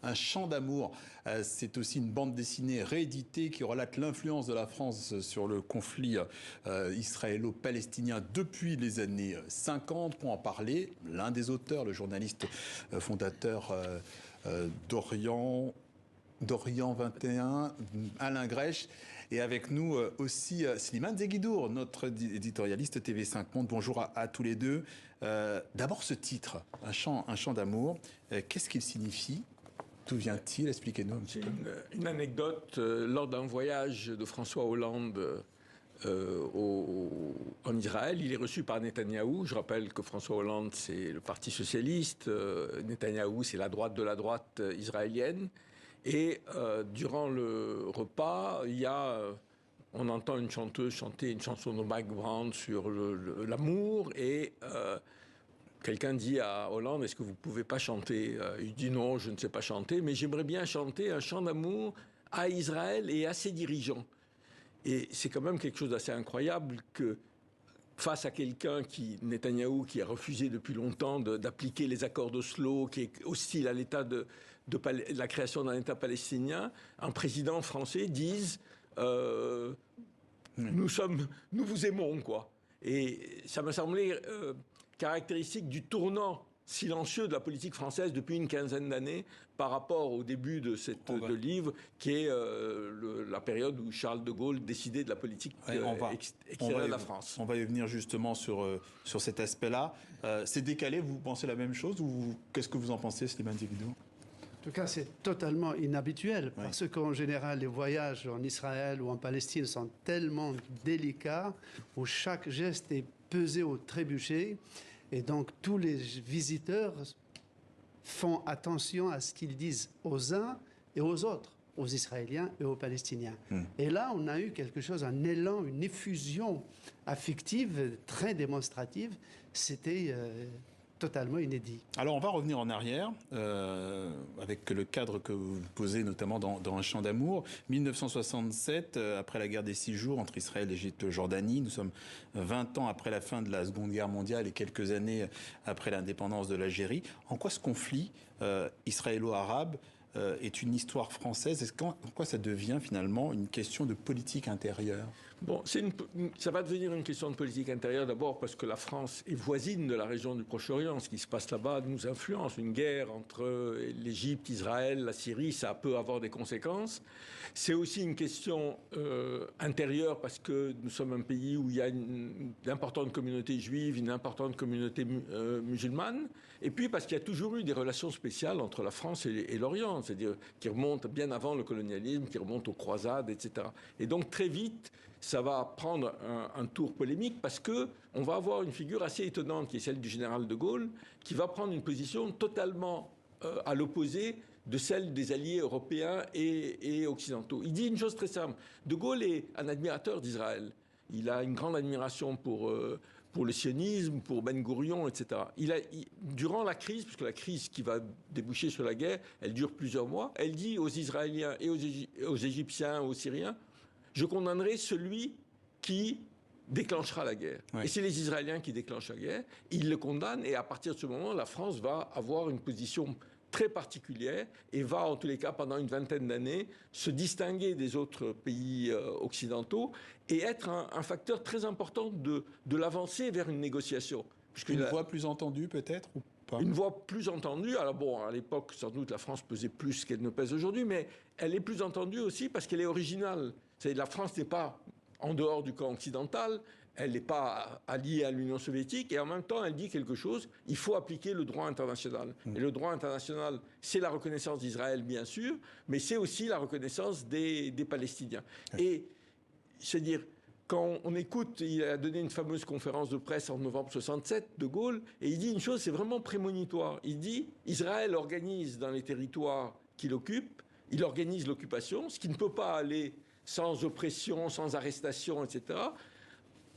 un chant d'amour. C'est aussi une bande dessinée rééditée qui relate l'influence de la France sur le conflit israélo-palestinien depuis les années 50. Pour en parler, l'un des auteurs, le journaliste fondateur d'Orient 21, Alain Grèche, et avec nous aussi Slimane Zeguidour, notre éditorialiste TV5 Monde. Bonjour à tous les deux. D'abord ce titre, un chant d'amour, qu'est-ce qu'il signifie ? D'où vient-il ? Expliquez-nous un petit peu. Une anecdote, lors d'un voyage de François Hollande en Israël, il est reçu par Netanyahou. Je rappelle que François Hollande, c'est le Parti socialiste, Netanyahou, c'est la droite de la droite israélienne. Et durant le repas, on entend une chanteuse chanter une chanson de Mike Brown sur l'amour, et quelqu'un dit à Hollande, est-ce que vous ne pouvez pas chanter ? Il dit non, je ne sais pas chanter, mais j'aimerais bien chanter un chant d'amour à Israël et à ses dirigeants. Et c'est quand même quelque chose d'assez incroyable que, face à quelqu'un Netanyahou, qui a refusé depuis longtemps d'appliquer les accords d'Oslo, qui est hostile à l'état de la création d'un État palestinien, un président français dise nous vous aimons, quoi. Et ça m'a semblé caractéristique du tournant silencieux de la politique française depuis une quinzaine d'années par rapport au début de de livre, qui est la période où Charles de Gaulle décidait de la politique extérieure de la France. On va y venir justement sur cet aspect-là. C'est décalé, vous pensez la même chose, ou qu'est-ce que vous en pensez, Slimane Zeguidour ? En tout cas, c'est totalement inhabituel, parce qu'en général, les voyages en Israël ou en Palestine sont tellement délicats, où chaque geste est pesé au trébuchet. Et donc, tous les visiteurs font attention à ce qu'ils disent aux uns et aux autres, aux Israéliens et aux Palestiniens. Et là, on a eu quelque chose, un élan, une effusion affective très démonstrative. C'était totalement inédit. Alors, on va revenir en arrière, avec le cadre que vous posez notamment dans Un chant d'amour. 1967, après la guerre des 6 jours entre Israël, l'Égypte et Jordanie, nous sommes 20 ans après la fin de la Seconde Guerre mondiale et quelques années après l'indépendance de l'Algérie. En quoi ce conflit israélo-arabe est une histoire française ? En quoi ça devient finalement une question de politique intérieure ? Bon, ça va devenir une question de politique intérieure d'abord parce que la France est voisine de la région du Proche-Orient. Ce qui se passe là-bas nous influence. Une guerre entre l'Égypte, Israël, la Syrie, ça peut avoir des conséquences. C'est aussi une question intérieure parce que nous sommes un pays où il y a une importante communauté juive, une importante communauté musulmane. Et puis parce qu'il y a toujours eu des relations spéciales entre la France et l'Orient, c'est-à-dire qui remontent bien avant le colonialisme, qui remontent aux croisades, etc. Et donc très vite, ça va prendre un tour polémique parce qu'on va avoir une figure assez étonnante qui est celle du général de Gaulle, qui va prendre une position totalement à l'opposé de celle des alliés européens et occidentaux. Il dit une chose très simple. De Gaulle est un admirateur d'Israël. Il a une grande admiration pour le sionisme, pour Ben Gourion, etc. Durant la crise, puisque la crise qui va déboucher sur la guerre, elle dure plusieurs mois, elle dit aux Israéliens et aux Égyptiens, aux Syriens, je condamnerai celui qui déclenchera la guerre. Oui. Et c'est les Israéliens qui déclenchent la guerre. Ils le condamnent et à partir de ce moment, la France va avoir une position très particulière et va, en tous les cas, pendant une vingtaine d'années, se distinguer des autres pays occidentaux et être un facteur très important de l'avancée vers une négociation. Une voix plus entendue, peut-être, ou pas ? Une voix plus entendue. Alors bon, à l'époque, sans doute, la France pesait plus qu'elle ne pèse aujourd'hui, mais elle est plus entendue aussi parce qu'elle est originale. C'est-à-dire, la France n'est pas en dehors du camp occidental, elle n'est pas alliée à l'Union soviétique, et en même temps, elle dit quelque chose, il faut appliquer le droit international. Et le droit international, c'est la reconnaissance d'Israël, bien sûr, mais c'est aussi la reconnaissance des Palestiniens. Et, c'est-à-dire, quand on écoute, il a donné une fameuse conférence de presse en novembre 67, de Gaulle, et il dit une chose, c'est vraiment prémonitoire. Il dit, Israël organise dans les territoires qu'il occupe, il organise l'occupation, ce qui ne peut pas aller sans oppression, sans arrestation, etc.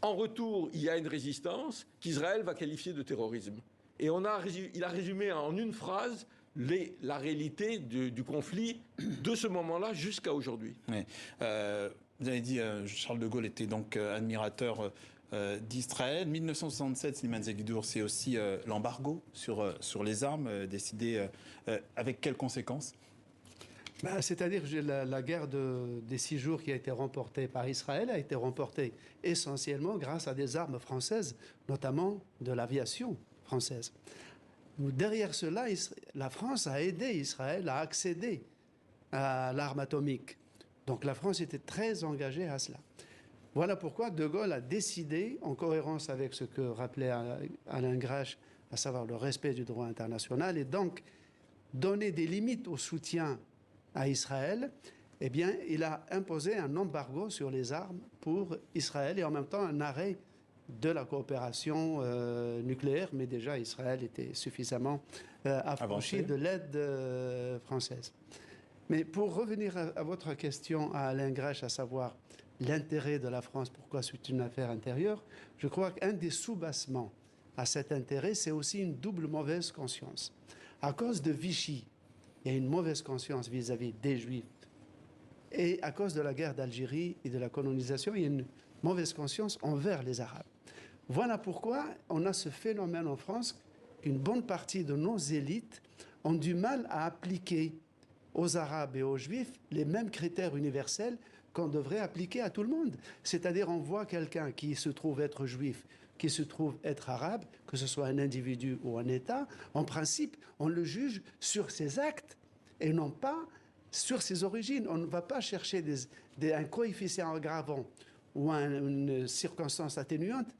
En retour, il y a une résistance qu'Israël va qualifier de terrorisme. Et il a résumé en une phrase la réalité du conflit de ce moment-là jusqu'à aujourd'hui. Oui. Vous avez dit, Charles de Gaulle était donc admirateur d'Israël. 1967, Slimane Zeguidour, c'est aussi l'embargo sur les armes décidé avec quelles conséquences ? C'est-à-dire que la guerre des 6 jours qui a été remportée par Israël a été remportée essentiellement grâce à des armes françaises, notamment de l'aviation française. Derrière cela, la France a aidé Israël à accéder à l'arme atomique. Donc la France était très engagée à cela. Voilà pourquoi De Gaulle a décidé, en cohérence avec ce que rappelait Alain Grèche, à savoir le respect du droit international, et donc donner des limites au soutien à Israël, eh bien, il a imposé un embargo sur les armes pour Israël et en même temps un arrêt de la coopération nucléaire, mais déjà Israël était suffisamment affranchi de l'aide française. Mais pour revenir à votre question à Alain Grèche, à savoir l'intérêt de la France, pourquoi c'est une affaire intérieure, je crois qu'un des sous-bassements à cet intérêt, c'est aussi une double mauvaise conscience. À cause de Vichy, il y a une mauvaise conscience vis-à-vis des Juifs. Et à cause de la guerre d'Algérie et de la colonisation, il y a une mauvaise conscience envers les Arabes. Voilà pourquoi on a ce phénomène en France qu'une bonne partie de nos élites ont du mal à appliquer aux Arabes et aux Juifs les mêmes critères universels qu'on devrait appliquer à tout le monde. C'est-à-dire on voit quelqu'un qui se trouve être juif, qui se trouve être arabe, que ce soit un individu ou un État, en principe, on le juge sur ses actes et non pas sur ses origines. On ne va pas chercher un coefficient aggravant ou une circonstance atténuante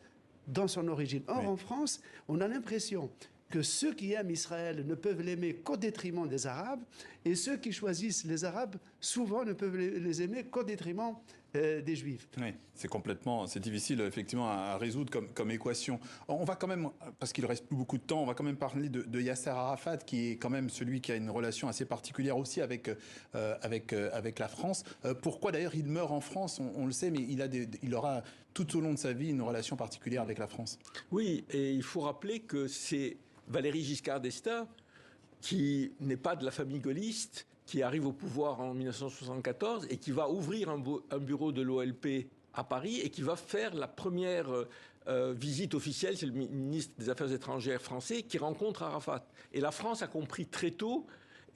dans son origine. Or, en France, on a l'impression que ceux qui aiment Israël ne peuvent l'aimer qu'au détriment des Arabes, et ceux qui choisissent les Arabes, souvent ne peuvent les aimer qu'au détriment des Juifs. Oui, c'est difficile effectivement à résoudre comme équation. On va quand même, parce qu'il reste plus beaucoup de temps, on va quand même parler de Yasser Arafat, qui est quand même celui qui a une relation assez particulière aussi avec la France. Pourquoi d'ailleurs il meurt en France, on le sait, mais il aura tout au long de sa vie une relation particulière avec la France. Oui, et il faut rappeler que c'est Valéry Giscard d'Estaing, qui n'est pas de la famille gaulliste, qui arrive au pouvoir en 1974 et qui va ouvrir un bureau de l'OLP à Paris et qui va faire la première visite officielle, c'est le ministre des Affaires étrangères français qui rencontre Arafat. Et la France a compris très tôt,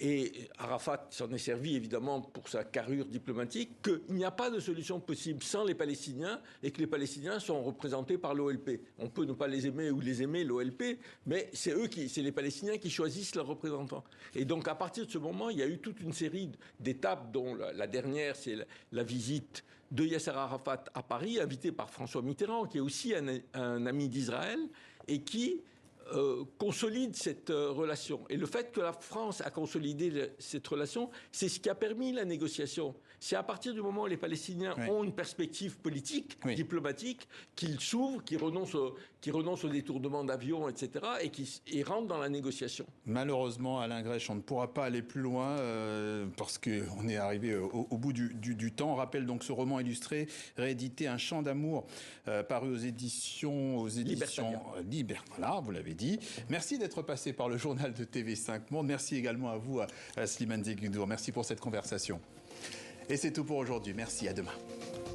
et Arafat s'en est servi évidemment pour sa carrure diplomatique, qu'il n'y a pas de solution possible sans les Palestiniens et que les Palestiniens sont représentés par l'OLP. On peut ne pas les aimer ou les aimer, l'OLP, mais c'est les Palestiniens qui choisissent leurs représentants. Et donc à partir de ce moment, il y a eu toute une série d'étapes, dont la dernière, c'est la visite de Yasser Arafat à Paris, invité par François Mitterrand, qui est aussi un ami d'Israël, et qui consolide cette relation. Et le fait que la France a consolidé cette relation, c'est ce qui a permis la négociation. C'est à partir du moment où les Palestiniens ont une perspective politique, diplomatique, qu'ils s'ouvrent, qu'ils renoncent au détournement d'avions, etc., et qu'ils rentrent dans la négociation. Malheureusement, Alain Grèche, on ne pourra pas aller plus loin parce qu'on est arrivé au bout du temps. On rappelle donc ce roman illustré, réédité, Un chant d'amour, paru aux éditions Libère. Voilà, vous l'avez dit. Merci d'être passé par le journal de TV5 Monde. Merci également à vous, à Slimane Zegoudour. Merci pour cette conversation. Et c'est tout pour aujourd'hui. Merci, à demain.